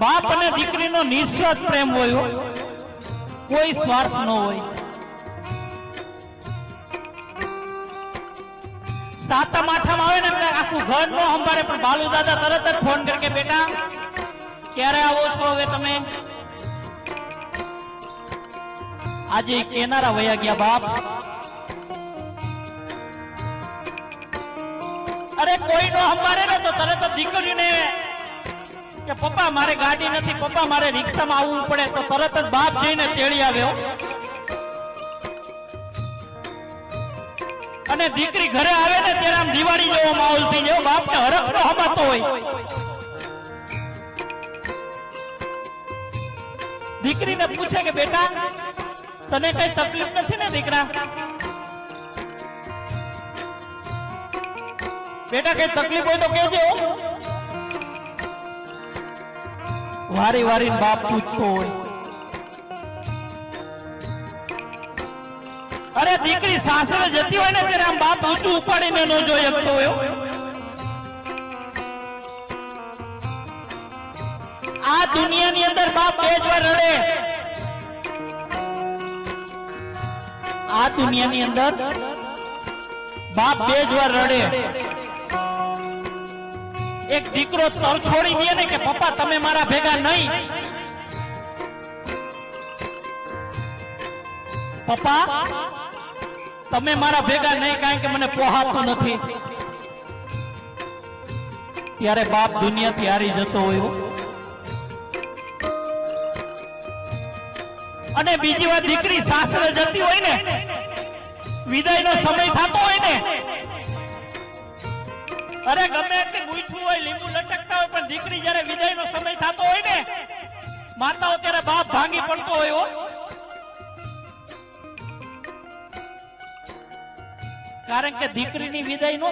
બાપ અને દીકરીનો નિસ્વાર્થ પ્રેમ હોય, કોઈ સ્વાર્થ ન હોય। સાતમ આઠમ આવે ને એટલે આખું ઘર નો સંભાળે, પણ બાલુ દાદા તરત જ ફોન કરકે બેટા ક્યારે આવો છો હવે તમે? આજે કેનારા વયા ગયા બાપ। અરે કોઈ નો સંભાળે ને તો તરત જ દીકરીને કે પપ્પા મારે ગાડી નથી, પપ્પા મારે રિક્ષામાં આવવું પડે, તો તરત જ બાપ જઈને તેડી આવ્યો। અને દીકરી ઘરે આવે ને ત્યારે આમ દિવાળી જેવો માહોલ થઈ જાય, બાપ ને હરખ નો હમાતો હોય। દીકરીને પૂછે કે બેટા તને કઈ તકલીફ નથી ને દીકરા? બેટા કઈ તકલીફ હોય તો કહેજો। વારી વારી બાપ પૂછતો હોય। અરે દીકરી સાસરે જતી હોય ને ત્યારે આમ બાપ ઊંચું ઉપાડીને ન જોઈ શકતો હોય। આ દુનિયાની અંદર બાપ બે જ વાર રડે। આ દુનિયાની અંદર બાપ બે જ વાર રડે। એક દીકરો તર છોડી દે ને કે પપ્પા તમે મારા ભેગા નહીં, પપ્પા તમે મારા ભેગા નહીં કારણ કે મને પોહાતું નથી, ત્યારે બાપ દુનિયાથી હારી જતો હોય। અને બીજી વાર દીકરી સાસરે જતી હોય ને, વિદાયનો સમય થતો હોય ને, અરે ગમે એટલી મૂછું હોય, લીંબુ લટકતા હોય, પણ દીકરી જયારે વિદાયનો સમય થતો હોય ને માતાઓ, ત્યારે બાપ ભાંગી પડતો હોય। કારણ કે દીકરીની વિદાય નો